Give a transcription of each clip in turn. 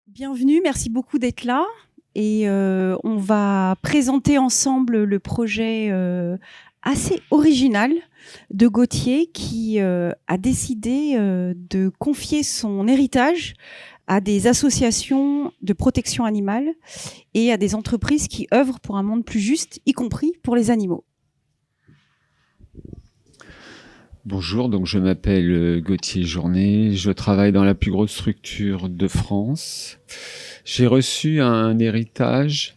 Bienvenue, merci beaucoup d'être là. Et on va présenter ensemble le projet assez original de Gauthier qui a décidé de confier son héritage à des associations de protection animale et à des entreprises qui œuvrent pour un monde plus juste, y compris pour les animaux. Bonjour, donc je m'appelle Gauthier Journet, je travaille dans la plus grosse structure de France. J'ai reçu un héritage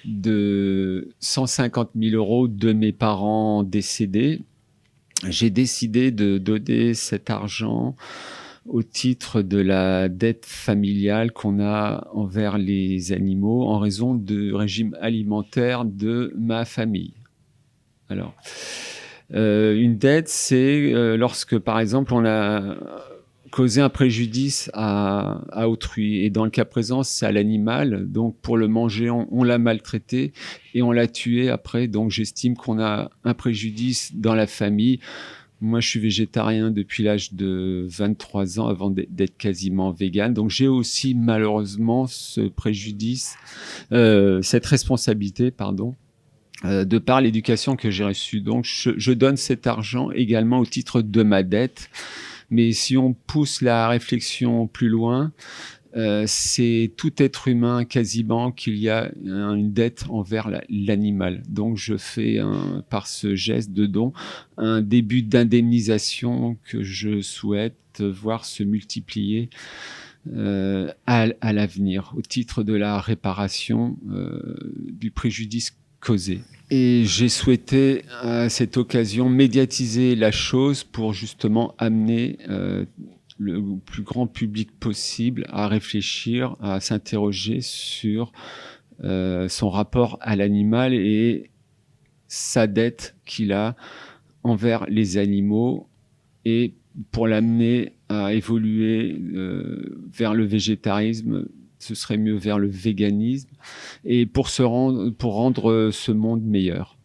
de 150 000 € de mes parents décédés. J'ai décidé de donner cet argent au titre de la dette familiale qu'on a envers les animaux en raison du régime alimentaire de ma famille. Alors, une dette, c'est lorsque, par exemple, on a causé un préjudice à autrui. Et dans le cas présent, c'est à l'animal. Donc, pour le manger, on l'a maltraité et on l'a tué après. Donc, j'estime qu'on a un préjudice dans la famille. Moi, je suis végétarien depuis l'âge de 23 ans, avant d'être quasiment vegan. Donc, j'ai aussi malheureusement ce préjudice, cette responsabilité, pardon. De par l'éducation que j'ai reçue. Donc, je donne cet argent également au titre de ma dette. Mais si on pousse la réflexion plus loin, c'est tout être humain quasiment qu'il y a une dette envers l'animal. Donc, je fais par ce geste de don un début d'indemnisation que je souhaite voir se multiplier à l'avenir au titre de la réparation du préjudice causé. Et j'ai souhaité à cette occasion médiatiser la chose pour justement amener le plus grand public possible à réfléchir, à s'interroger sur son rapport à l'animal et sa dette qu'il a envers les animaux, et pour l'amener à évoluer vers le végétarisme, ce serait mieux vers le véganisme, et pour rendre ce monde meilleur.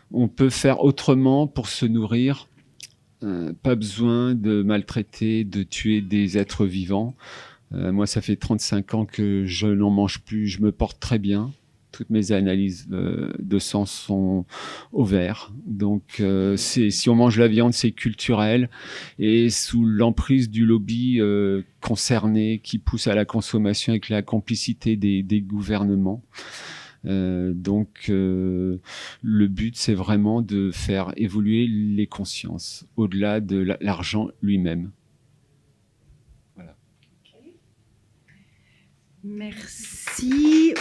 On peut faire autrement pour se nourrir. Pas besoin de maltraiter, de tuer des êtres vivants. Moi, ça fait 35 ans que je n'en mange plus. Je me porte très bien. Toutes mes analyses de sang sont au vert. Donc, si on mange la viande, c'est culturel. Et sous l'emprise du lobby concerné qui pousse à la consommation avec la complicité des gouvernements. Donc, le but, c'est vraiment de faire évoluer les consciences au-delà de l'argent lui-même. Voilà. Merci.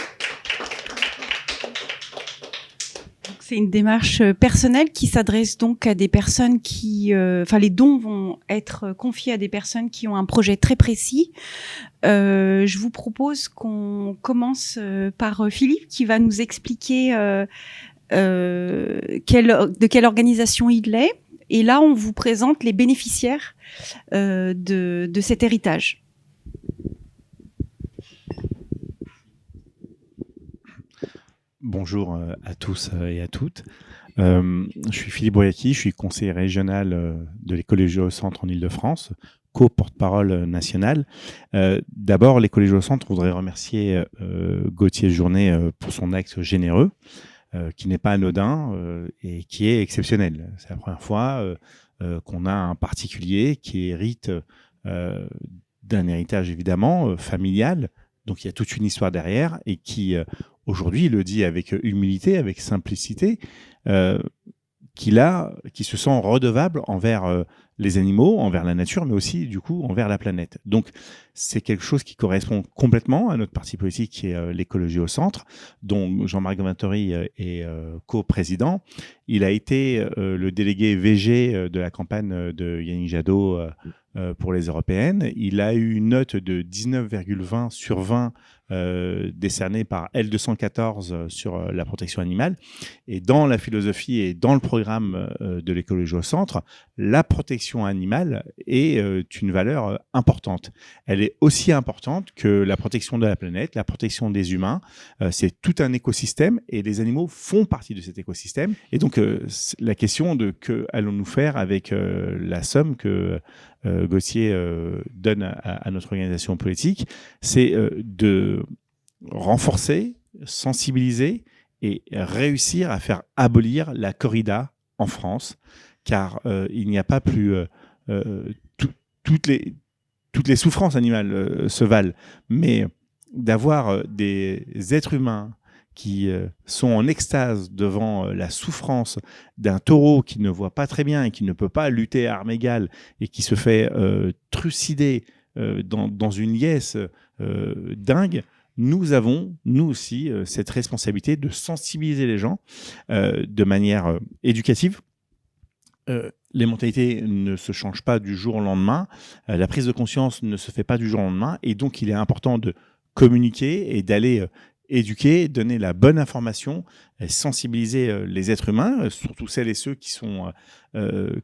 C'est une démarche personnelle qui s'adresse donc à des personnes qui... les dons vont être confiés à des personnes qui ont un projet très précis. Je vous propose qu'on commence par Philippe qui va nous expliquer de quelle organisation il est. Et là, on vous présente les bénéficiaires de cet héritage. Bonjour à tous et à toutes. Je suis Philippe Boyaki, je suis conseiller régional de l'écologie au centre en Ile-de-France, co-porte-parole national. D'abord, l'écologie au centre, je voudrais remercier Gauthier Journet pour son acte généreux, qui n'est pas anodin et qui est exceptionnel. C'est la première fois qu'on a un particulier qui hérite d'un héritage évidemment familial. Donc il y a toute une histoire derrière et qui aujourd'hui le dit avec humilité, avec simplicité, qui se sent redevable envers les animaux, envers la nature, mais aussi du coup envers la planète. Donc c'est quelque chose qui correspond complètement à notre parti politique qui est l'écologie au centre, dont Jean-Marc Gaventori est co-président. Il a été le délégué VG de la campagne de Yannick Jadot pour les européennes. Il a eu une note de 19,20 sur 20 décernée par L214 sur la protection animale. Et dans la philosophie et dans le programme de l'écologie au centre, la protection protection animale est une valeur importante. Elle est aussi importante que la protection de la planète, la protection des humains. C'est tout un écosystème et les animaux font partie de cet écosystème. Et donc, la question de que allons-nous faire avec la somme que Gauthier donne à notre organisation politique, c'est de renforcer, sensibiliser et réussir à faire abolir la corrida en France, car il n'y a pas plus toutes les souffrances animales se valent, mais d'avoir des êtres humains qui sont en extase devant la souffrance d'un taureau qui ne voit pas très bien et qui ne peut pas lutter à armes égales et qui se fait trucider dans une liesse dingue. Nous avons, nous aussi, cette responsabilité de sensibiliser les gens de manière éducative. Les mentalités ne se changent pas du jour au lendemain. La prise de conscience ne se fait pas du jour au lendemain. Et donc, il est important de communiquer et d'aller éduquer, donner la bonne information, sensibiliser les êtres humains, surtout celles et ceux qui sont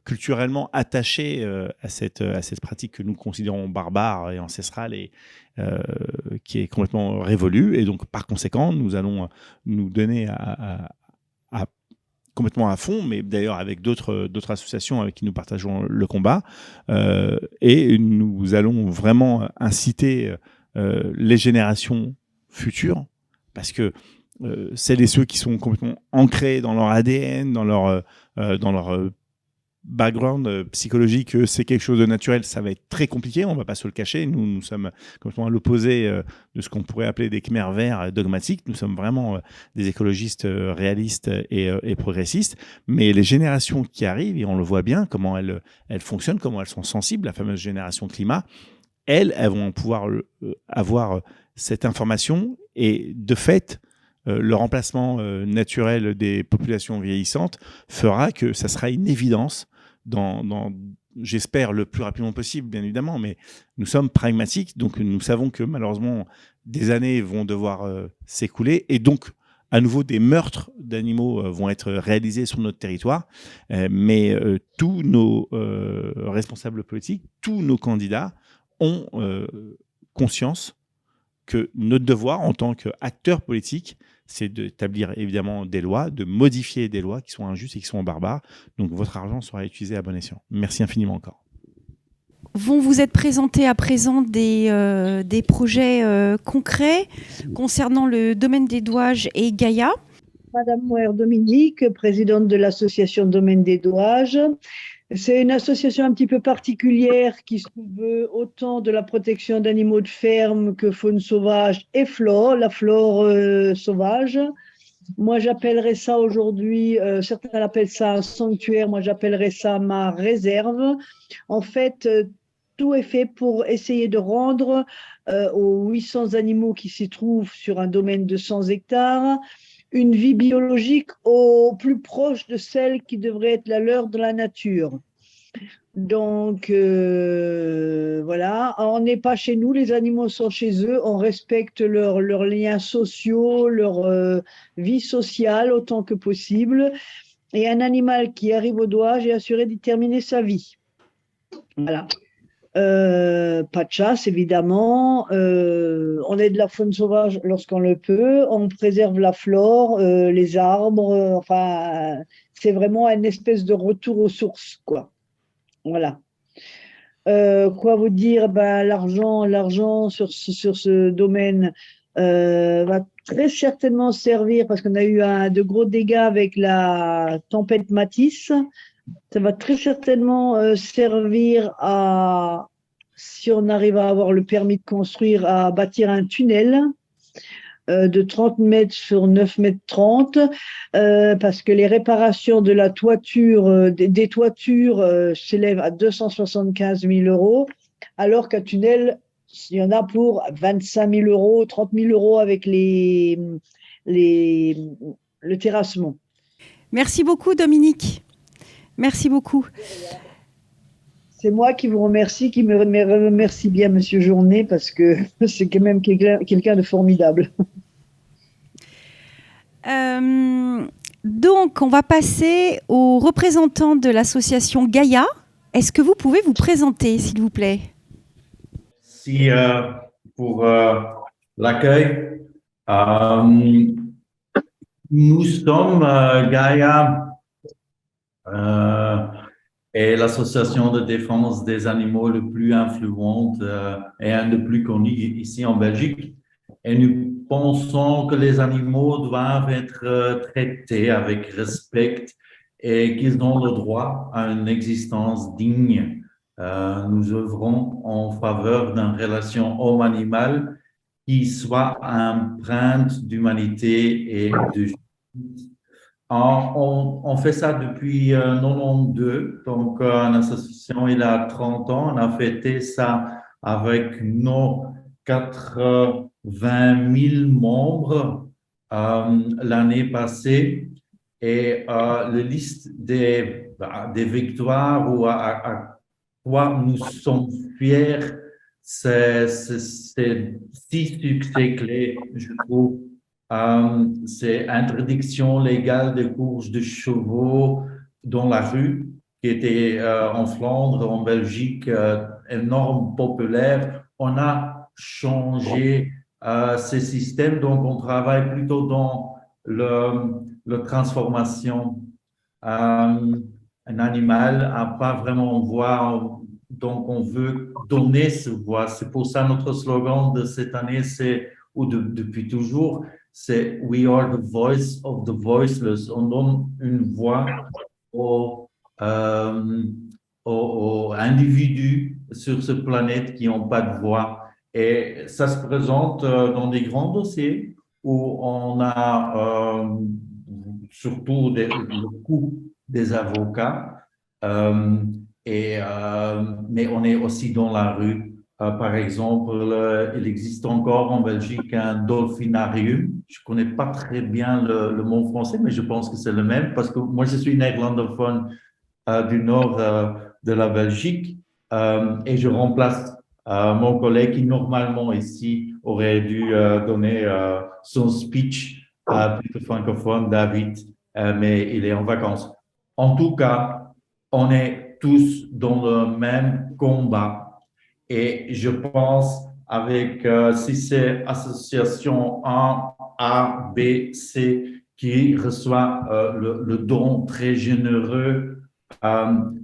culturellement attachés à cette pratique que nous considérons barbare et ancestrale et qui est complètement révolue. Et donc, par conséquent, nous allons nous donner complètement à fond, mais d'ailleurs avec d'autres associations avec qui nous partageons le combat. Et nous allons vraiment inciter les générations futures, parce que celles et ceux qui sont complètement ancrés dans leur ADN, dans leur background psychologique, c'est quelque chose de naturel, ça va être très compliqué, on ne va pas se le cacher. Nous sommes complètement à l'opposé de ce qu'on pourrait appeler des Khmers verts dogmatiques. Nous sommes vraiment des écologistes réalistes et progressistes. Mais les générations qui arrivent, et on le voit bien, comment elles fonctionnent, comment elles sont sensibles, la fameuse génération climat, elles vont pouvoir avoir cette information et de fait, le remplacement naturel des populations vieillissantes fera que ça sera une évidence j'espère le plus rapidement possible, bien évidemment, mais nous sommes pragmatiques, donc nous savons que malheureusement, des années vont devoir s'écouler, et donc, à nouveau, des meurtres d'animaux vont être réalisés sur notre territoire, mais tous nos responsables politiques, tous nos candidats ont conscience que notre devoir en tant qu'acteurs politiques, c'est d'établir évidemment des lois, de modifier des lois qui sont injustes et qui sont barbares. Donc votre argent sera utilisé à bon escient. Merci infiniment encore. Vont vous être présentés à présent des projets concrets concernant le domaine des Douages et Gaïa. Madame Moer-Dominique, présidente de l'association Domaine des Douages. C'est une association un petit peu particulière qui se veut autant de la protection d'animaux de ferme que faune sauvage et flore, la flore sauvage. Moi, j'appellerais ça aujourd'hui, certains appellent ça un sanctuaire, moi j'appellerais ça ma réserve. En fait, tout est fait pour essayer de rendre aux 800 animaux qui s'y trouvent sur un domaine de 100 hectares une vie biologique au plus proche de celle qui devrait être la leur de la nature. Donc, voilà, on n'est pas chez nous, les animaux sont chez eux, on respecte leurs liens sociaux, leur vie sociale autant que possible. Et un animal qui arrive au Douage est assuré d'y terminer sa vie. Voilà. Pas de chasse, évidemment. On est de la faune sauvage lorsqu'on le peut. On préserve la flore, les arbres. Enfin, c'est vraiment une espèce de retour aux sources, quoi. Voilà. Quoi vous dire? L'argent sur ce domaine va très certainement servir, parce qu'on a eu de gros dégâts avec la tempête Matisse. Ça va très certainement servir à, si on arrive à avoir le permis de construire, à bâtir un tunnel de 30 mètres sur 9 mètres 30, parce que les réparations de la toiture, des toitures s'élèvent à 275 000 €, alors qu'un tunnel, il y en a pour 25 000 €, 30 000 € avec le terrassement. Merci beaucoup, Dominique. Merci beaucoup. C'est moi qui vous remercie, qui me remercie bien, Monsieur Journet, parce que c'est quand même quelqu'un de formidable. Donc, on va passer aux représentants de l'association Gaïa. Est-ce que vous pouvez vous présenter, s'il vous plaît? Merci pour l'accueil. Euh, Nous sommes Gaïa et l'association de défense des animaux le plus influente et un des plus connus ici en Belgique. Et nous pensons que les animaux doivent être traités avec respect et qu'ils ont le droit à une existence digne. Nous œuvrons en faveur d'une relation homme-animal qui soit empreinte d'humanité et de justice. On fait ça depuis 92, donc une association il a 30 ans. On a fêté ça avec nos 80 000 membres l'année passée. Et la liste des victoires ou à quoi nous sommes fiers, c'est 6 succès clés, je trouve. C'est interdiction légale des courses de chevaux dans la rue, qui était en Flandre, en Belgique, énorme, populaire. On a changé ces systèmes, donc on travaille plutôt dans la transformation. Un animal n'a pas vraiment voix, donc on veut donner ce voix. C'est pour ça notre slogan de cette année, depuis toujours, c'est We are the voice of the voiceless. On donne une voix aux individus sur cette planète qui n'ont pas de voix. Et ça se présente dans des grands dossiers où on a surtout le coût des avocats, mais on est aussi dans la rue. Par exemple, il existe encore en Belgique un dolphinarium. Je ne connais pas très bien le mot français, mais je pense que c'est le même parce que moi, je suis néerlandophone du nord de la Belgique et je remplace mon collègue qui, normalement, ici, aurait dû donner son speech plutôt francophone, David, mais il est en vacances. En tout cas, on est tous dans le même combat. Et je pense avec si c'est association 1, A, B, C qui reçoit le don très généreux,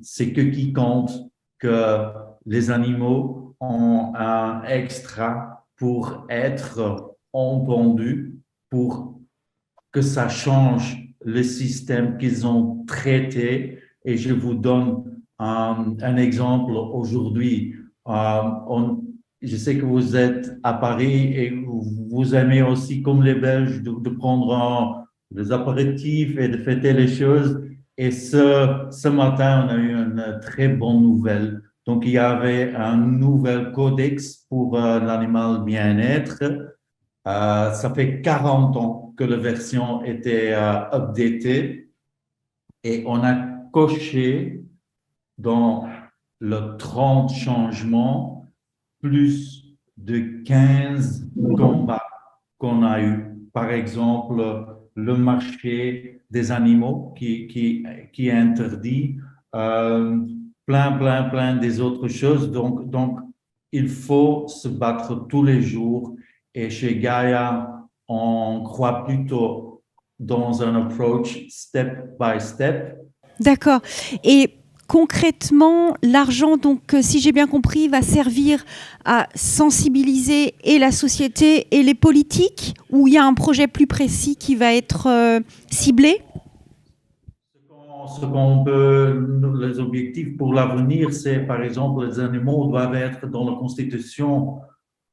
c'est que qui compte que les animaux ont un extra pour être entendus, pour que ça change le système qu'ils ont traité. Et je vous donne un exemple aujourd'hui. Je sais que vous êtes à Paris et vous aimez aussi, comme les Belges, de prendre des apéritifs et de fêter les choses. Et ce matin, on a eu une très bonne nouvelle. Donc, il y avait un nouvel codex pour l'animal bien-être. Ça fait 40 ans que la version était updatée et on a coché dans le 30 changements, plus de 15 combats qu'on a eu. Par exemple, le marché des animaux qui est interdit, plein des autres choses. Donc, il faut se battre tous les jours. Et chez Gaia, on croit plutôt dans un approach step by step. D'accord. Et concrètement, l'argent, donc, si j'ai bien compris, va servir à sensibiliser et la société et les politiques, ou il y a un projet plus précis qui va être ciblé? Les objectifs pour l'avenir, c'est par exemple, les animaux doivent être dans la Constitution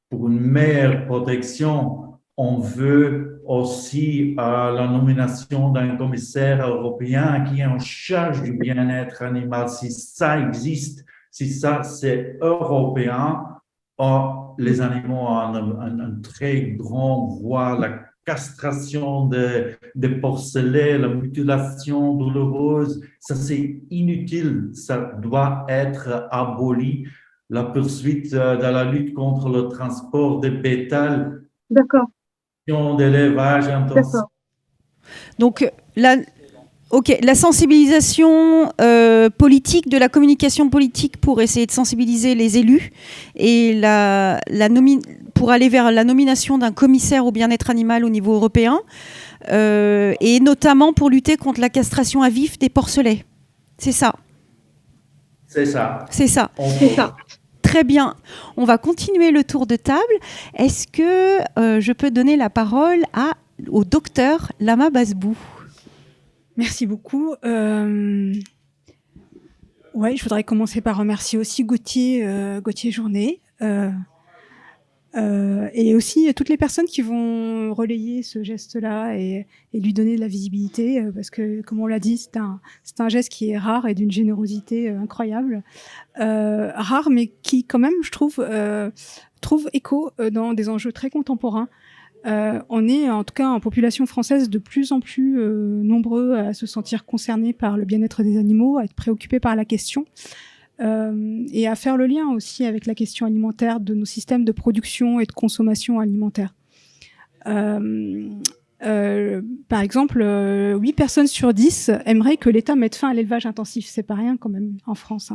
pour une meilleure protection. On veut aussi la nomination d'un commissaire européen qui est en charge du bien-être animal. Si ça existe, si ça c'est européen, les animaux ont un très grand voix, la castration des porcelets, la mutilation douloureuse, ça c'est inutile, ça doit être aboli. La poursuite de la lutte contre le transport des bétail. D'accord. D'élevage intensif. Donc là, Ok, la sensibilisation politique, de la communication politique pour essayer de sensibiliser les élus et pour aller vers la nomination d'un commissaire au bien-être animal au niveau européen et notamment pour lutter contre la castration à vif des porcelets. C'est ça. C'est ça. C'est ça. C'est ça. Très bien. On va continuer le tour de table. Est-ce que je peux donner la parole au docteur Lama Basbou? Merci beaucoup. Je voudrais commencer par remercier aussi Gauthier Journet et aussi toutes les personnes qui vont relayer ce geste-là et lui donner de la visibilité parce que, comme on l'a dit, c'est un geste qui est rare et d'une générosité incroyable. Rare, mais qui, quand même, je trouve écho dans des enjeux très contemporains. On est, en tout cas, en population française, de plus en plus nombreux à se sentir concernés par le bien-être des animaux, à être préoccupés par la question et à faire le lien aussi avec la question alimentaire de nos systèmes de production et de consommation alimentaire. Par exemple, 8 personnes sur 10 aimeraient que l'État mette fin à l'élevage intensif. C'est pas rien quand même en France.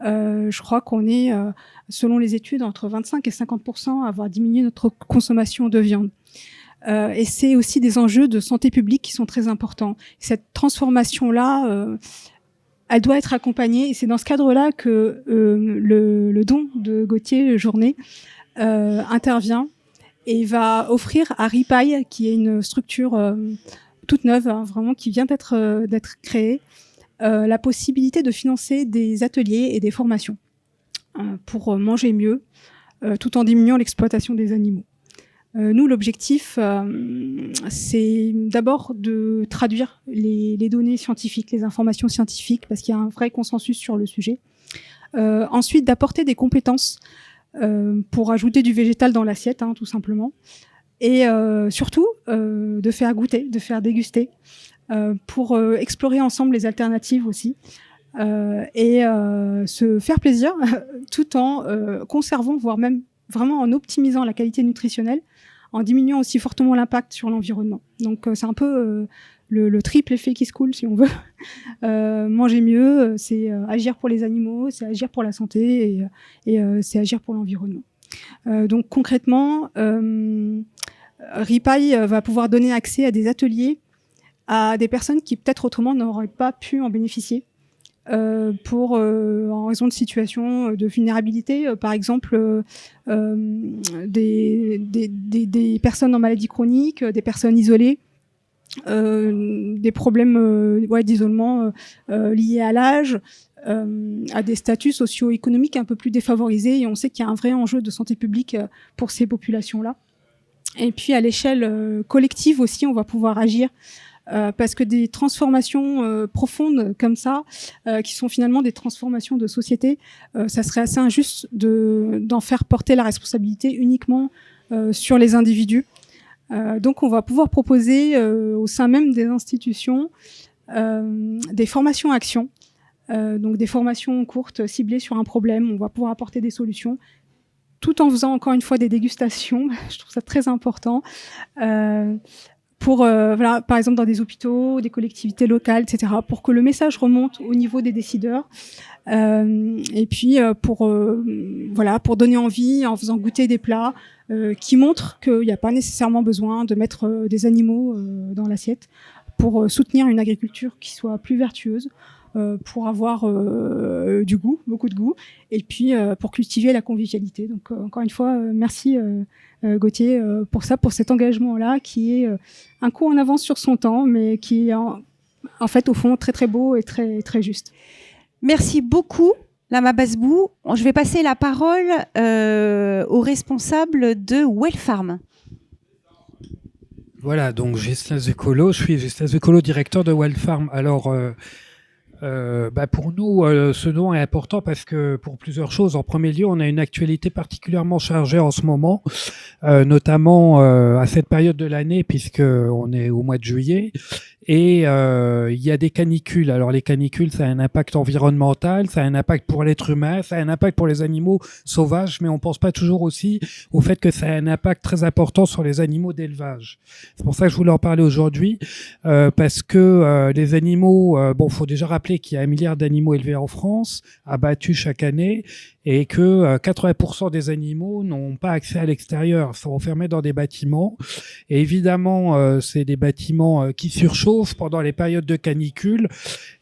Je crois qu'on est, selon les études, entre 25 et 50% à avoir diminué notre consommation de viande. Et c'est aussi des enjeux de santé publique qui sont très importants. Cette transformation-là, elle doit être accompagnée. Et c'est dans ce cadre-là que le don de Gauthier Journet intervient et va offrir à Ripaille, qui est une structure toute neuve, vraiment, qui vient d'être créée, la possibilité de financer des ateliers et des formations pour manger mieux, tout en diminuant l'exploitation des animaux. Nous, l'objectif, c'est d'abord de traduire les données scientifiques, les informations scientifiques, parce qu'il y a un vrai consensus sur le sujet. Ensuite, d'apporter des compétences pour ajouter du végétal dans l'assiette, tout simplement. Et surtout, de faire goûter, de faire déguster, pour explorer ensemble les alternatives aussi. Et se faire plaisir tout en conservant, voire même vraiment en optimisant la qualité nutritionnelle, en diminuant aussi fortement l'impact sur l'environnement. Donc c'est un peu le triple effet qui se coule, si on veut. Manger mieux, c'est agir pour les animaux, c'est agir pour la santé et c'est agir pour l'environnement. Donc concrètement, Ripaille va pouvoir donner accès à des ateliers à des personnes qui peut-être autrement n'auraient pas pu en bénéficier. En raison de situations de vulnérabilité, par exemple des personnes en maladie chronique, des personnes isolées, des problèmes d'isolement liés à l'âge, à des statuts socio-économiques un peu plus défavorisés, et on sait qu'il y a un vrai enjeu de santé publique pour ces populations-là. Et puis à l'échelle collective aussi, on va pouvoir agir parce que des transformations profondes comme ça, qui sont finalement des transformations de société, ça serait assez injuste d'en faire porter la responsabilité uniquement sur les individus. Donc on va pouvoir proposer au sein même des institutions des formations actions, donc des formations courtes ciblées sur un problème. On va pouvoir apporter des solutions tout en faisant encore une fois des dégustations. Je trouve ça très important. Par exemple dans des hôpitaux, des collectivités locales, etc., pour que le message remonte au niveau des décideurs, et puis pour donner envie en faisant goûter des plats qui montrent qu'il n'y a pas nécessairement besoin de mettre des animaux dans l'assiette pour soutenir une agriculture qui soit plus vertueuse, pour avoir du goût, beaucoup de goût, et puis pour cultiver la convivialité. Donc encore une fois, merci Gauthier pour cet engagement-là qui est un coup en avance sur son temps, mais qui est en fait au fond très très beau et très très juste. Merci beaucoup, Lama Basbou. Je vais passer la parole au responsable de Wellfarm. Voilà, donc Ghislain Zuccolo, je suis Ghislain Zuccolo, directeur de Wellfarm. Alors, pour nous, ce nom est important parce que pour plusieurs choses. En premier lieu, on a une actualité particulièrement chargée en ce moment, notamment à cette période de l'année, puisque on est au mois de juillet. Et il y a des canicules. Alors les canicules, ça a un impact environnemental, ça a un impact pour l'être humain, ça a un impact pour les animaux sauvages, mais on pense pas toujours aussi au fait que ça a un impact très important sur les animaux d'élevage. C'est pour ça que je voulais en parler aujourd'hui, parce que les animaux, faut déjà rappeler qu'il y a 1 milliard d'animaux élevés en France, abattus chaque année, et que 80% des animaux n'ont pas accès à l'extérieur, sont enfermés dans des bâtiments. Et évidemment, c'est des bâtiments qui surchauffent pendant les périodes de canicule.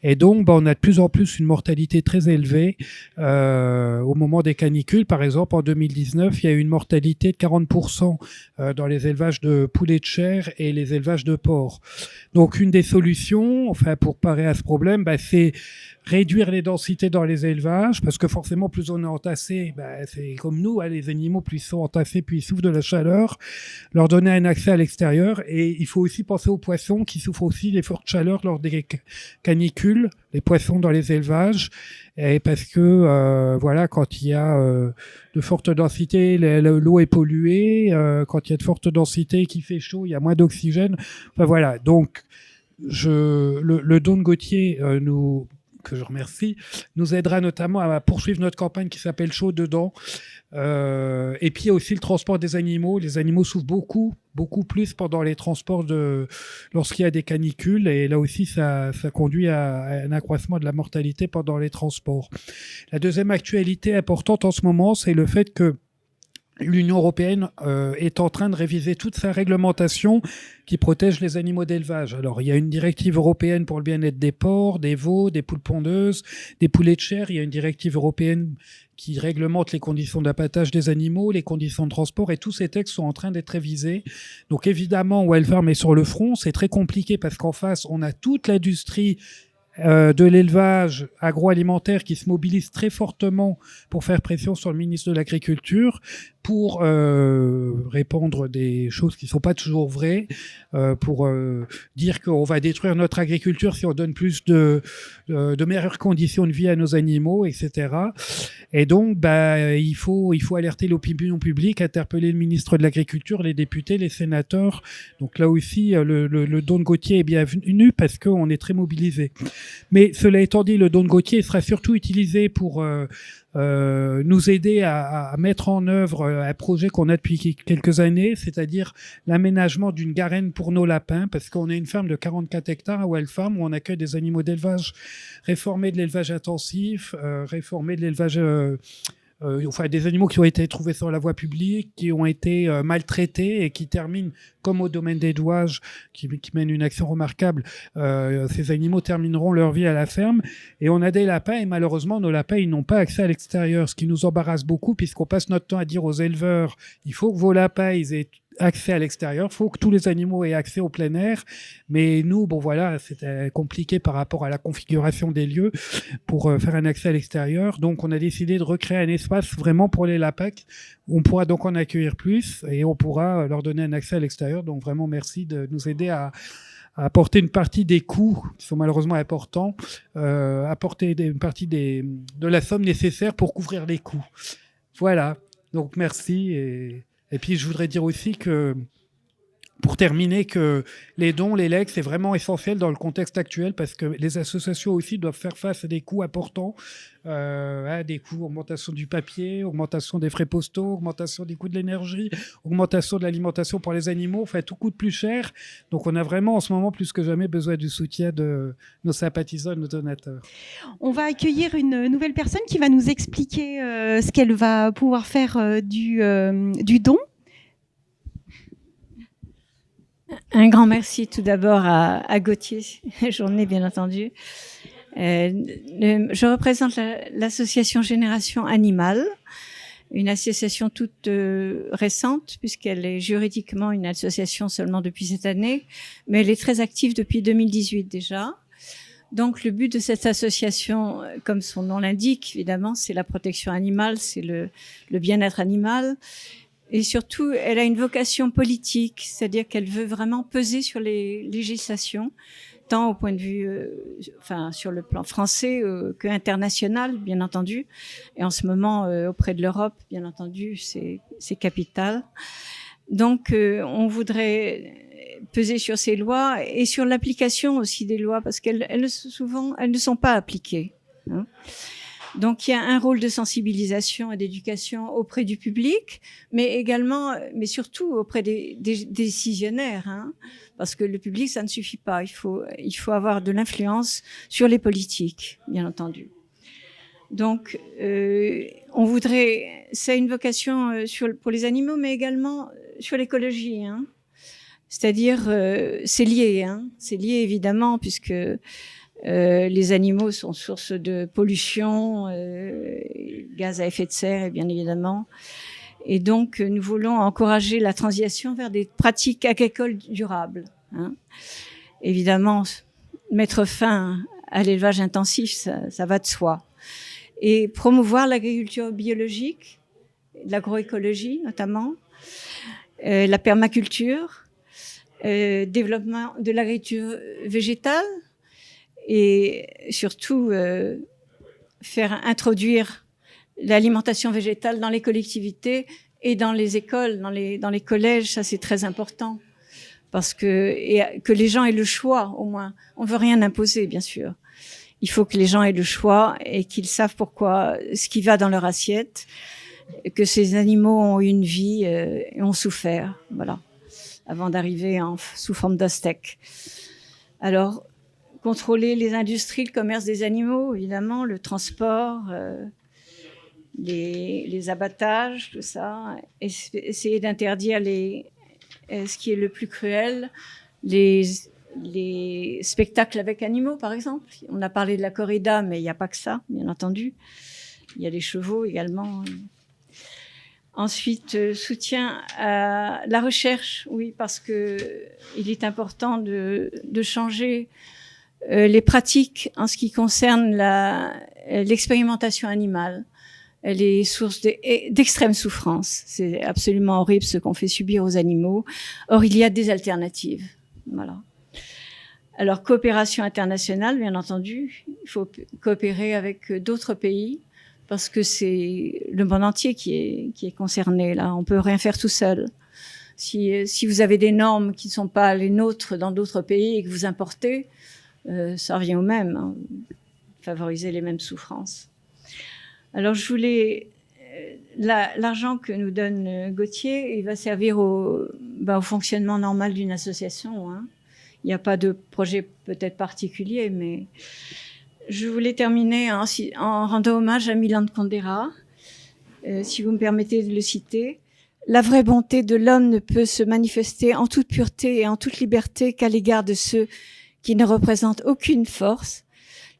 Et donc, on a de plus en plus une mortalité très élevée au moment des canicules. Par exemple, en 2019, il y a eu une mortalité de 40% dans les élevages de poulets de chair et les élevages de porcs. Donc, une des solutions, pour parer à ce problème, c'est réduire les densités dans les élevages, parce que forcément, plus on est entassé, c'est comme nous, les animaux, plus ils sont entassés, plus ils souffrent de la chaleur, leur donner un accès à l'extérieur. Et il faut aussi penser aux poissons qui souffrent aussi des fortes chaleurs lors des canicules, les poissons dans les élevages, et parce que quand il y a de fortes densités, l'eau est polluée, quand il y a de fortes densités et qu'il fait chaud, il y a moins d'oxygène. Donc le don de Gauthier que je remercie, nous aidera notamment à poursuivre notre campagne qui s'appelle Chaud dedans. Et puis il y a aussi le transport des animaux. Les animaux souffrent beaucoup plus pendant les transports lorsqu'il y a des canicules. Et là aussi, ça conduit à un accroissement de la mortalité pendant les transports. La deuxième actualité importante en ce moment, c'est le fait que l'Union européenne est en train de réviser toute sa réglementation qui protège les animaux d'élevage. Alors, il y a une directive européenne pour le bien-être des porcs, des veaux, des poules pondeuses, des poulets de chair. Il y a une directive européenne qui réglemente les conditions d'abattage des animaux, les conditions de transport, et tous ces textes sont en train d'être révisés. Donc, évidemment, Wildfarm est sur le front. C'est très compliqué parce qu'en face, on a toute l'industrie de l'élevage agroalimentaire qui se mobilise très fortement pour faire pression sur le ministre de l'Agriculture pour répandre des choses qui ne sont pas toujours vraies, pour dire qu'on va détruire notre agriculture si on donne plus de meilleures conditions de vie à nos animaux, etc. Et donc, il faut alerter l'opinion publique, interpeller le ministre de l'Agriculture, les députés, les sénateurs. Donc là aussi, le don de Gauthier est bienvenu parce qu'on est très mobilisés. Mais cela étant dit, le don de Gauthier sera surtout utilisé pour nous aider à mettre en œuvre un projet qu'on a depuis quelques années, c'est-à-dire l'aménagement d'une garenne pour nos lapins, parce qu'on a une ferme de 44 hectares à Wildfarm où on accueille des animaux d'élevage réformés de l'élevage intensif, réformés de l'élevage... des animaux qui ont été trouvés sur la voie publique, qui ont été maltraités et qui terminent, comme au domaine des Douages, qui mène une action remarquable. Ces animaux termineront leur vie à la ferme. Et on a des lapins, et malheureusement, nos lapins, ils n'ont pas accès à l'extérieur, ce qui nous embarrasse beaucoup, puisqu'on passe notre temps à dire aux éleveurs, il faut que vos lapins, ils aient accès à l'extérieur, il faut que tous les animaux aient accès au plein air, mais nous, c'était compliqué par rapport à la configuration des lieux pour faire un accès à l'extérieur, donc on a décidé de recréer un espace vraiment pour les lapins, on pourra donc en accueillir plus et on pourra leur donner un accès à l'extérieur, donc vraiment merci de nous aider à apporter une partie des coûts qui sont malheureusement importants, apporter une partie de la somme nécessaire pour couvrir les coûts. Voilà, donc merci. Et puis, je voudrais dire aussi que, pour terminer, que les dons, les legs, c'est vraiment essentiel dans le contexte actuel parce que les associations aussi doivent faire face à des coûts importants, des coûts, augmentation du papier, augmentation des frais postaux, augmentation des coûts de l'énergie, augmentation de l'alimentation pour les animaux, tout coûte plus cher. Donc, on a vraiment en ce moment plus que jamais besoin du soutien de nos sympathisants et de nos donateurs. On va accueillir une nouvelle personne qui va nous expliquer ce qu'elle va pouvoir faire du don. Un grand merci tout d'abord à Gauthier Journet, bien entendu. Je représente l'association Génération Animale, une association toute récente puisqu'elle est juridiquement une association seulement depuis cette année, mais elle est très active depuis 2018 déjà. Donc le but de cette association, comme son nom l'indique, évidemment, c'est la protection animale, c'est le bien-être animal. Et surtout, elle a une vocation politique, c'est-à-dire qu'elle veut vraiment peser sur les législations, tant au point de vue, sur le plan français que international, bien entendu. Et en ce moment, auprès de l'Europe, bien entendu, c'est capital. Donc, on voudrait peser sur ces lois et sur l'application aussi des lois, parce qu'elles souvent elles ne sont pas appliquées. Hein. Donc il y a un rôle de sensibilisation et d'éducation auprès du public, mais également, mais surtout auprès des décisionnaires, hein, parce que le public ça ne suffit pas. Il faut avoir de l'influence sur les politiques, bien entendu. Donc on voudrait, c'est une vocation pour les animaux, mais également sur l'écologie, hein. C'est-à-dire c'est lié, hein, c'est lié évidemment puisque les animaux sont source de pollution, gaz à effet de serre, bien évidemment. Et donc, nous voulons encourager la transition vers des pratiques agricoles durables. Hein. Évidemment, mettre fin à l'élevage intensif, ça va de soi. Et promouvoir l'agriculture biologique, l'agroécologie notamment, la permaculture, développement de l'agriculture végétale, et surtout faire introduire l'alimentation végétale dans les collectivités et dans les écoles, dans les collèges, ça c'est très important parce que les gens aient le choix au moins. On veut rien imposer bien sûr. Il faut que les gens aient le choix et qu'ils savent pourquoi ce qui va dans leur assiette, que ces animaux ont une vie et ont souffert, voilà, avant d'arriver sous forme d'astèque. Alors contrôler les industries, le commerce des animaux, évidemment, le transport, les abattages, tout ça. Essayer d'interdire ce qui est le plus cruel, les spectacles avec animaux, par exemple. On a parlé de la corrida, mais il n'y a pas que ça, bien entendu. Il y a les chevaux également. Ensuite, soutien à la recherche, oui, parce que il est important de changer les pratiques en ce qui concerne l'expérimentation animale. Elle est source d'extrême souffrance. C'est absolument horrible ce qu'on fait subir aux animaux. Or, il y a des alternatives. Voilà. Alors, coopération internationale, bien entendu. Il faut coopérer avec d'autres pays parce que c'est le monde entier qui est concerné. Là, on peut rien faire tout seul. Si vous avez des normes qui ne sont pas les nôtres dans d'autres pays et que vous importez, ça revient au même, hein, favoriser les mêmes souffrances. Alors, je voulais l'argent que nous donne Gauthier, il va servir au fonctionnement normal d'une association. Hein. Il n'y a pas de projet peut-être particulier, mais je voulais terminer en rendant hommage à Milan Kundera, si vous me permettez de le citer. La vraie bonté de l'homme ne peut se manifester en toute pureté et en toute liberté qu'à l'égard de ceux qui ne représentent aucune force.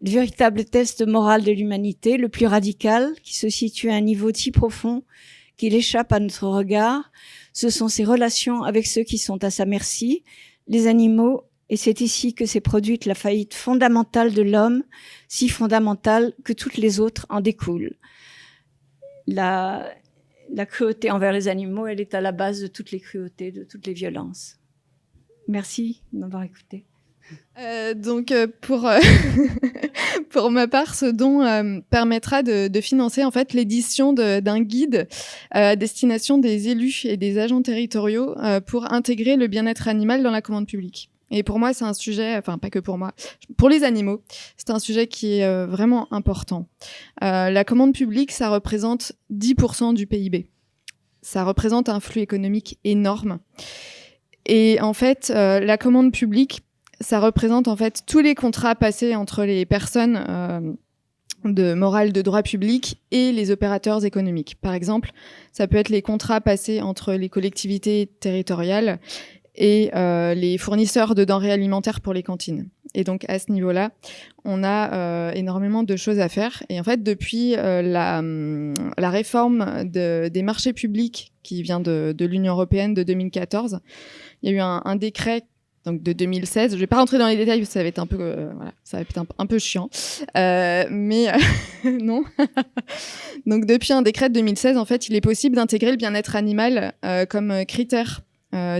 Le véritable test moral de l'humanité, le plus radical, qui se situe à un niveau si profond qu'il échappe à notre regard, ce sont ses relations avec ceux qui sont à sa merci, les animaux, et c'est ici que s'est produite la faillite fondamentale de l'homme, si fondamentale que toutes les autres en découlent. La cruauté envers les animaux, elle est à la base de toutes les cruautés, de toutes les violences. Merci de m'avoir écouté. Pour pour ma part, ce don permettra de financer en fait l'édition d'un guide à destination des élus et des agents territoriaux pour intégrer le bien-être animal dans la commande publique. Et pour moi, c'est un sujet, enfin pas que pour moi, pour les animaux, c'est un sujet qui est vraiment important. La commande publique, ça représente 10% du PIB. Ça représente un flux économique énorme. Et en fait, la commande publique, ça représente en fait tous les contrats passés entre les personnes de morale de droit public et les opérateurs économiques. Par exemple, ça peut être les contrats passés entre les collectivités territoriales et les fournisseurs de denrées alimentaires pour les cantines. Et donc à ce niveau-là, on a énormément de choses à faire. Et en fait, depuis la réforme des marchés publics qui vient de l'Union européenne de 2014, il y a eu un décret donc de 2016. Je vais pas rentrer dans les détails parce que ça va être un peu ça va être un peu chiant. Mais non. Donc depuis un décret de 2016, en fait, il est possible d'intégrer le bien-être animal comme critère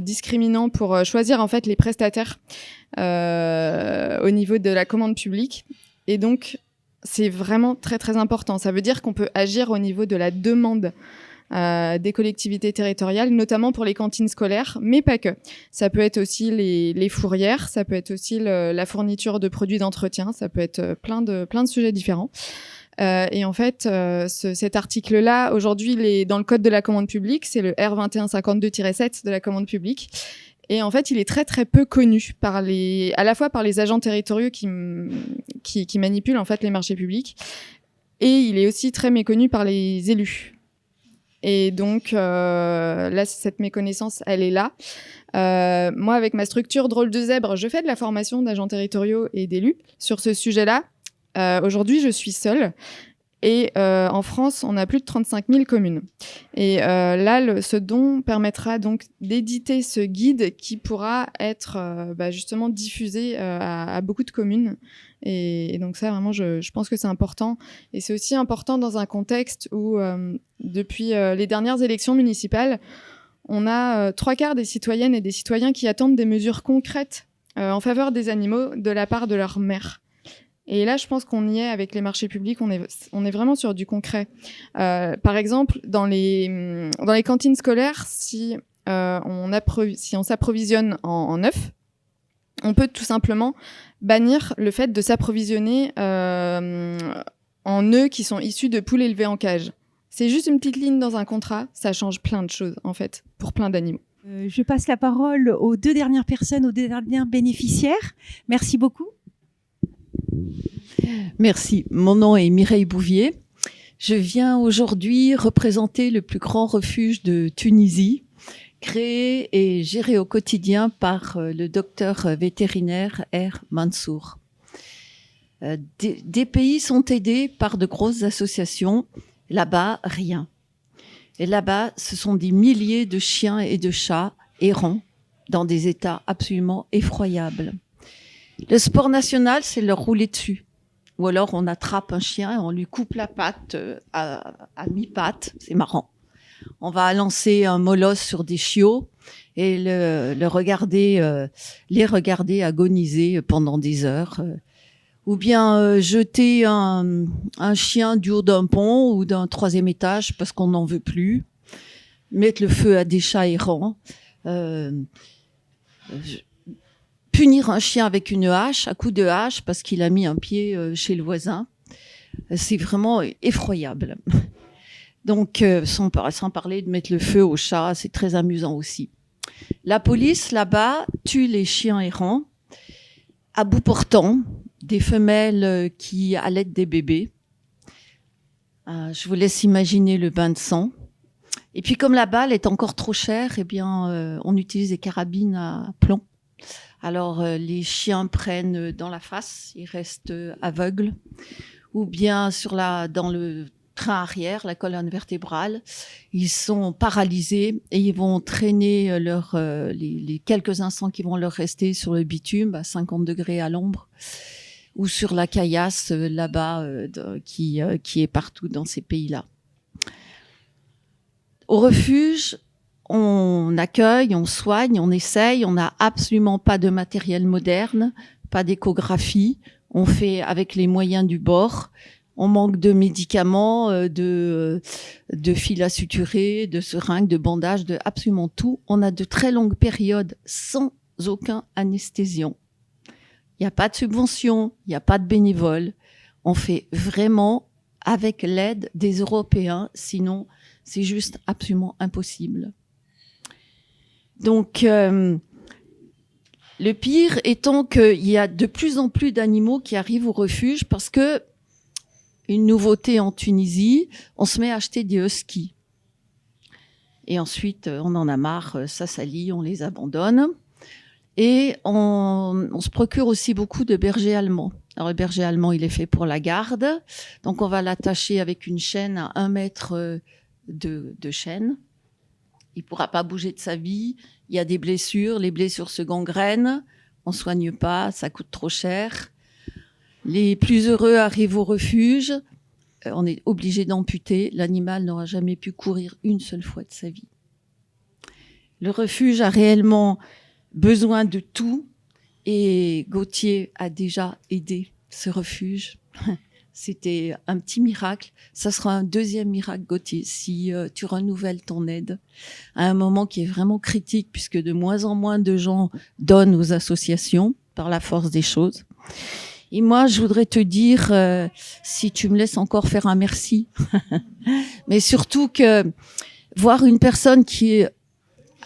discriminant pour choisir en fait les prestataires au niveau de la commande publique. Et donc c'est vraiment très très important. Ça veut dire qu'on peut agir au niveau de la demande des collectivités territoriales, notamment pour les cantines scolaires, mais pas que. Ça peut être aussi les fourrières, ça peut être aussi la fourniture de produits d'entretien, ça peut être plein de sujets différents. Et en fait, cet article-là, aujourd'hui, il est dans le Code de la commande publique, c'est le R2152-7 de la commande publique. Et en fait, il est très très peu connu à la fois par les agents territoriaux qui manipulent en fait les marchés publics, et il est aussi très méconnu par les élus. Et donc là, cette méconnaissance, elle est là. Moi, avec ma structure Drôle de Zèbre, je fais de la formation d'agents territoriaux et d'élus sur ce sujet-là. Aujourd'hui, je suis seule. Et en France, on a plus de 35 000 communes. Et là, ce don permettra donc d'éditer ce guide qui pourra être justement diffusé à beaucoup de communes. Et donc ça, vraiment, je pense que c'est important. Et c'est aussi important dans un contexte où, depuis les dernières élections municipales, on a 3/4 des citoyennes et des citoyens qui attendent des mesures concrètes en faveur des animaux de la part de leur maire. Et là, je pense qu'on y est avec les marchés publics, on est vraiment sur du concret. Par exemple, dans les cantines scolaires, si on s'approvisionne en œufs, on peut tout simplement bannir le fait de s'approvisionner en œufs qui sont issus de poules élevées en cage. C'est juste une petite ligne dans un contrat, ça change plein de choses, en fait, pour plein d'animaux. Je passe la parole aux 2 dernières personnes, aux 2 dernières bénéficiaires. Merci beaucoup. Merci. Mon nom est Mireille Bouvier. Je viens aujourd'hui représenter le plus grand refuge de Tunisie, créé et géré au quotidien par le docteur vétérinaire R. Mansour. Des pays sont aidés par de grosses associations. Là-bas, rien. Et là-bas, ce sont des milliers de chiens et de chats errants dans des états absolument effroyables. Le sport national, c'est leur rouler dessus. Ou alors on attrape un chien et on lui coupe la patte à mi-patte. C'est marrant. On va lancer un molosse sur des chiots et les regarder agoniser pendant des heures. Ou bien jeter un chien du haut d'un pont ou d'un 3e étage parce qu'on n'en veut plus. Mettre le feu à des chats errants. Punir un chien avec une hache, à coup de hache, parce qu'il a mis un pied chez le voisin. C'est vraiment effroyable. Donc, sans parler de mettre le feu au chat, c'est très amusant aussi. La police, là-bas, tue les chiens errants à bout portant, des femelles qui allaitent des bébés. Je vous laisse imaginer le bain de sang. Et puis, comme la balle est encore trop chère, eh bien, on utilise des carabines à plomb. Alors, les chiens prennent dans la face, ils restent aveugles. Ou bien dans le train arrière, la colonne vertébrale, ils sont paralysés et ils vont traîner les quelques instants qui vont leur rester sur le bitume à 50 degrés à l'ombre ou sur la caillasse là-bas qui est partout dans ces pays-là. Au refuge, on accueille, on soigne, on essaye, on n'a absolument pas de matériel moderne, pas d'échographie, on fait avec les moyens du bord, on manque de médicaments, de fils à suturer, de seringues, de bandages, de absolument tout. On a de très longues périodes sans aucun anesthésiant. Il n'y a pas de subvention, il n'y a pas de bénévoles. On fait vraiment avec l'aide des Européens, sinon c'est juste absolument impossible. Donc, le pire étant qu'il y a de plus en plus d'animaux qui arrivent au refuge parce que, une nouveauté en Tunisie, on se met à acheter des huskies. Et ensuite, on en a marre, ça salit, on les abandonne. Et on se procure aussi beaucoup de bergers allemands. Alors, le berger allemand, il est fait pour la garde. Donc, on va l'attacher avec une chaîne à 1 mètre de chaîne. Il ne pourra pas bouger de sa vie. Il y a des blessures. Les blessures se gangrènent. On ne soigne pas. Ça coûte trop cher. Les plus heureux arrivent au refuge. On est obligé d'amputer. L'animal n'aura jamais pu courir une seule fois de sa vie. Le refuge a réellement besoin de tout. Et Gauthier a déjà aidé ce refuge. C'était un petit miracle. Ça sera un deuxième miracle, Gauthier, si tu renouvelles ton aide à un moment qui est vraiment critique, puisque de moins en moins de gens donnent aux associations par la force des choses. Et moi, je voudrais te dire, si tu me laisses encore faire un merci, mais surtout que voir une personne qui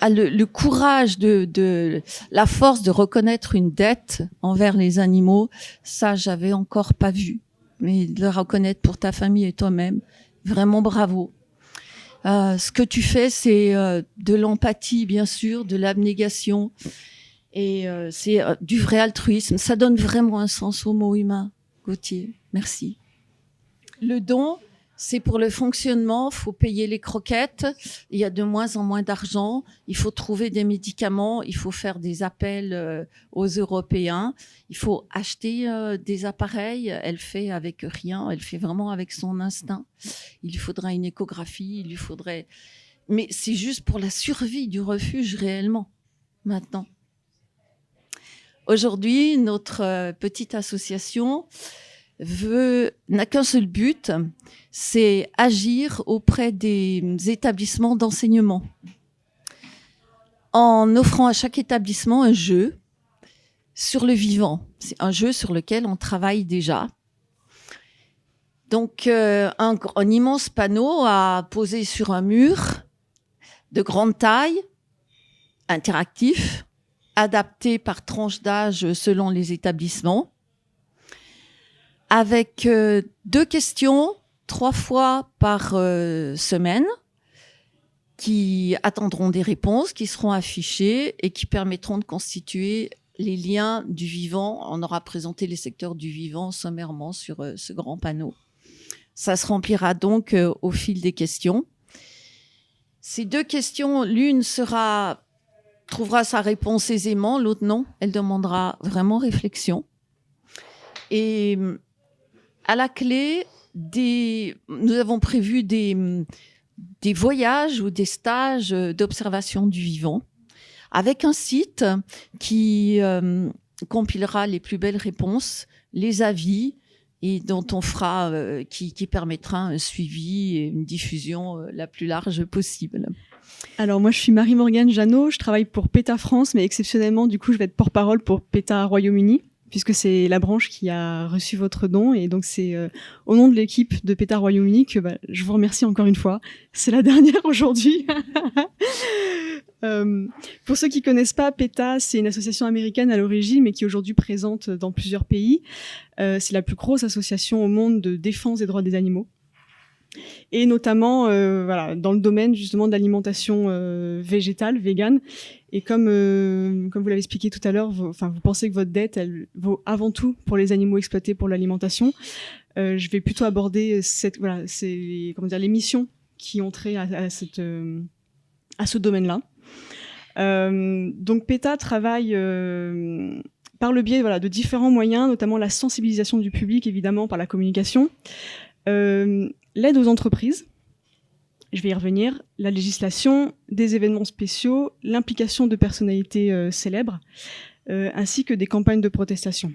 a le courage de la force de reconnaître une dette envers les animaux, ça, j'avais encore pas vu. Mais de le reconnaître pour ta famille et toi-même, vraiment bravo. Ce que tu fais, c'est de l'empathie, bien sûr, de l'abnégation, et c'est du vrai altruisme. Ça donne vraiment un sens au mot humain, Gauthier. Merci. Le don, c'est pour le fonctionnement. Il faut payer les croquettes. Il y a de moins en moins d'argent. Il faut trouver des médicaments. Il faut faire des appels aux Européens. Il faut acheter des appareils. Elle fait avec rien. Elle fait vraiment avec son instinct. Il lui faudra une échographie. Il lui faudrait... Mais c'est juste pour la survie du refuge réellement, maintenant. Aujourd'hui, notre petite association n'a qu'un seul but, c'est agir auprès des établissements d'enseignement en offrant à chaque établissement un jeu sur le vivant. C'est un jeu sur lequel on travaille déjà. Donc, un immense panneau à poser sur un mur de grande taille, interactif, adapté par tranche d'âge selon les établissements, avec 2 questions, 3 fois par semaine, qui attendront des réponses, qui seront affichées et qui permettront de constituer les liens du vivant. On aura présenté les secteurs du vivant sommairement sur ce grand panneau. Ça se remplira donc au fil des questions. Ces 2 questions, l'une trouvera sa réponse aisément, l'autre non. Elle demandera vraiment réflexion. Et à la clé, nous avons prévu des voyages ou des stages d'observation du vivant avec un site qui compilera les plus belles réponses, les avis, et dont on fera, qui permettra un suivi et une diffusion la plus large possible. Alors moi je suis Marie-Morgane Jeannot, je travaille pour PETA France, mais exceptionnellement du coup je vais être porte-parole pour PETA Royaume-Uni, puisque c'est la branche qui a reçu votre don, et donc c'est au nom de l'équipe de PETA Royaume-Uni que je vous remercie encore une fois. C'est la dernière aujourd'hui. Pour ceux qui connaissent pas, PETA, c'est une association américaine à l'origine, mais qui est aujourd'hui présente dans plusieurs pays. C'est la plus grosse association au monde de défense des droits des animaux. Et notamment dans le domaine justement de l'alimentation végétale, végane. Et comme vous l'avez expliqué tout à l'heure, vous pensez que votre dette, elle vaut avant tout pour les animaux exploités pour l'alimentation. Je vais plutôt aborder les missions qui ont trait à ce domaine-là. Donc PETA travaille par le biais de différents moyens, notamment la sensibilisation du public, évidemment par la communication, l'aide aux entreprises, je vais y revenir, la législation, des événements spéciaux, l'implication de personnalités célèbres, ainsi que des campagnes de protestation.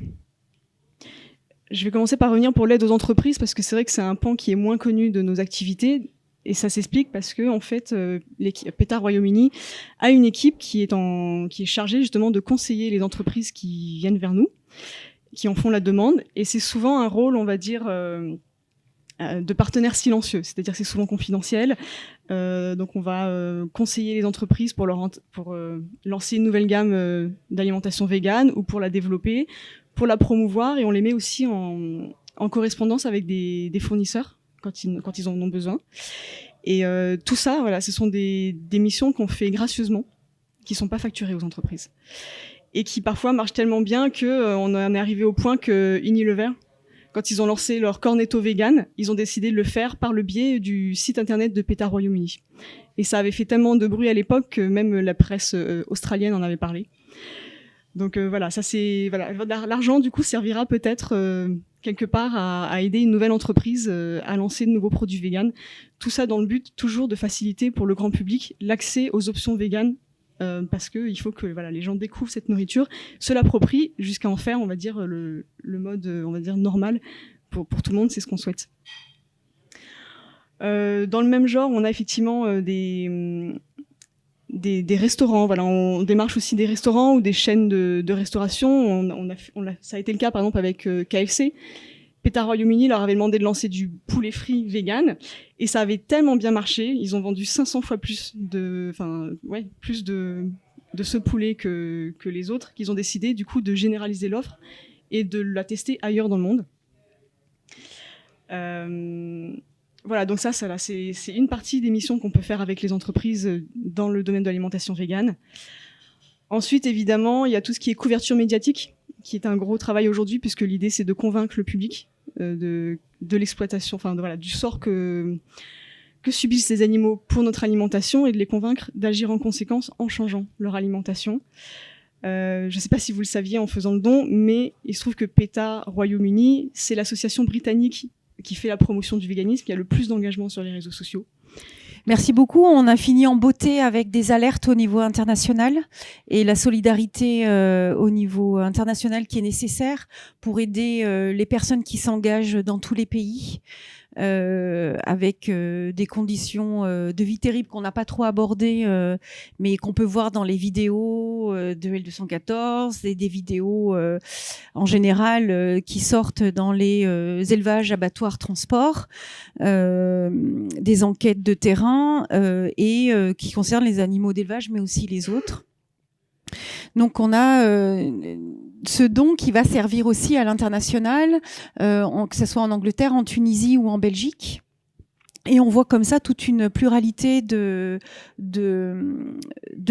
Je vais commencer par revenir pour l'aide aux entreprises, parce que c'est vrai que c'est un pan qui est moins connu de nos activités, et ça s'explique parce que en fait, PETA Royaume-Uni a une équipe qui est chargée justement de conseiller les entreprises qui viennent vers nous, qui en font la demande, et c'est souvent un rôle, on va dire, de partenaire silencieux, c'est-à-dire que c'est souvent confidentiel. Donc on va conseiller les entreprises pour lancer une nouvelle gamme d'alimentation végane ou pour la développer, pour la promouvoir, et on les met aussi en correspondance avec des fournisseurs quand ils en ont besoin. Et tout ça, ce sont des missions qu'on fait gracieusement, qui sont pas facturées aux entreprises, et qui parfois marchent tellement bien que on en est arrivé au point que Unilever, quand ils ont lancé leur cornetto vegan, ils ont décidé de le faire par le biais du site internet de PETA Royaume-Uni. Et ça avait fait tellement de bruit à l'époque que même la presse australienne en avait parlé. Donc l'argent du coup servira peut-être quelque part à aider une nouvelle entreprise à lancer de nouveaux produits véganes. Tout ça dans le but toujours de faciliter pour le grand public l'accès aux options véganes, parce que il faut que les gens découvrent cette nourriture, se l'approprient jusqu'à en faire, on va dire, le mode, on va dire, normal pour tout le monde, c'est ce qu'on souhaite. Dans le même genre, on a effectivement des restaurants. Voilà, on démarche aussi des restaurants ou des chaînes de restauration. Ça a été le cas par exemple avec KFC. PETA Royaume-Uni leur avait demandé de lancer du poulet frit vegan et ça avait tellement bien marché. Ils ont vendu 500 fois plus de ce poulet que les autres, qu'ils ont décidé du coup de généraliser l'offre et de la tester ailleurs dans le monde. Voilà, donc ça c'est une partie des missions qu'on peut faire avec les entreprises dans le domaine de l'alimentation végane. Ensuite, évidemment, il y a tout ce qui est couverture médiatique, qui est un gros travail aujourd'hui, puisque l'idée c'est de convaincre le public de l'exploitation, du sort que subissent ces animaux pour notre alimentation et de les convaincre d'agir en conséquence en changeant leur alimentation. Je ne sais pas si vous le saviez en faisant le don, mais il se trouve que PETA Royaume-Uni, c'est l'association britannique qui fait la promotion du véganisme, qui a le plus d'engagement sur les réseaux sociaux. Merci beaucoup. On a fini en beauté avec des alertes au niveau international et la solidarité au niveau international qui est nécessaire pour aider les personnes qui s'engagent dans tous les pays. Avec des conditions de vie terribles qu'on n'a pas trop abordées, mais qu'on peut voir dans les vidéos de L214 et des vidéos en général qui sortent dans les élevages, abattoirs, transports, des enquêtes de terrain et qui concernent les animaux d'élevage, mais aussi les autres. Donc on a ce don qui va servir aussi à l'international, que ce soit en Angleterre, en Tunisie ou en Belgique. Et on voit comme ça toute une pluralité de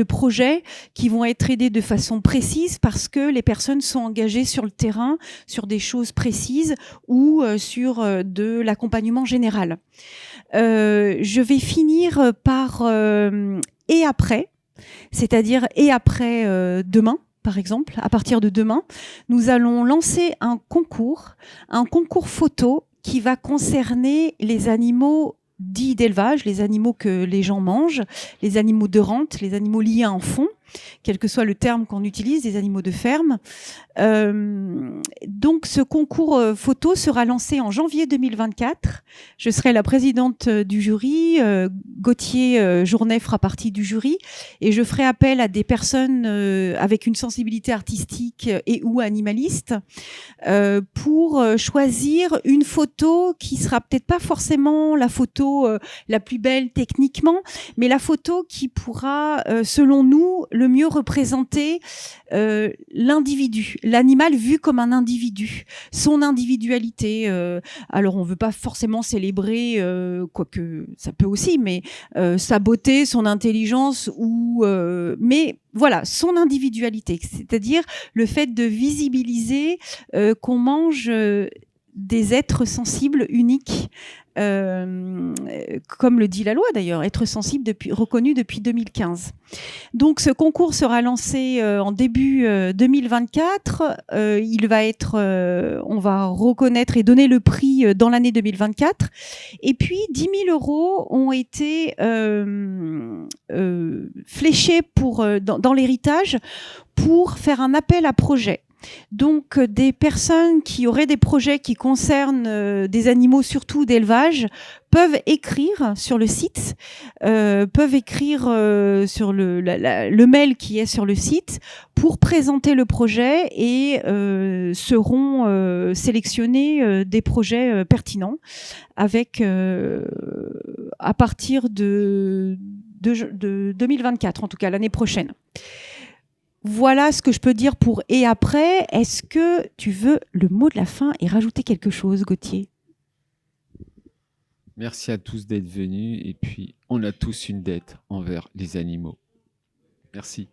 projets qui vont être aidés de façon précise parce que les personnes sont engagées sur le terrain, sur des choses précises ou sur de l'accompagnement général. Je vais finir par et après. C'est-à-dire et après demain, par exemple, à partir de demain, nous allons lancer un concours photo qui va concerner les animaux dits d'élevage, les animaux que les gens mangent, les animaux de rente, les animaux liés à un fonds, quel que soit le terme qu'on utilise, des animaux de ferme. Donc ce concours photo sera lancé en janvier 2024. Je serai la présidente du jury, Gauthier Journet fera partie du jury et je ferai appel à des personnes avec une sensibilité artistique et ou animaliste pour choisir une photo qui sera peut-être pas forcément la photo la plus belle techniquement, mais la photo qui pourra, selon nous, le mieux représenter l'individu, l'animal vu comme un individu, son individualité. Alors on veut pas forcément célébrer, quoique ça peut aussi, mais sa beauté, son intelligence mais voilà, son individualité, c'est-à-dire le fait de visibiliser qu'on mange des êtres sensibles uniques. Comme le dit la loi d'ailleurs, être sensible reconnu depuis 2015. Donc ce concours sera lancé en début 2024. Il va être, on va reconnaître et donner le prix dans l'année 2024. Et puis 10 000 € ont été fléchés dans l'héritage pour faire un appel à projet. Donc des personnes qui auraient des projets qui concernent des animaux surtout d'élevage peuvent écrire sur le site, peuvent écrire sur le mail qui est sur le site pour présenter le projet et seront sélectionnés des projets pertinents avec à partir de 2024, en tout cas l'année prochaine. Voilà ce que je peux dire pour et après. Est-ce que tu veux le mot de la fin et rajouter quelque chose, Gauthier ? Merci à tous d'être venus et puis on a tous une dette envers les animaux. Merci.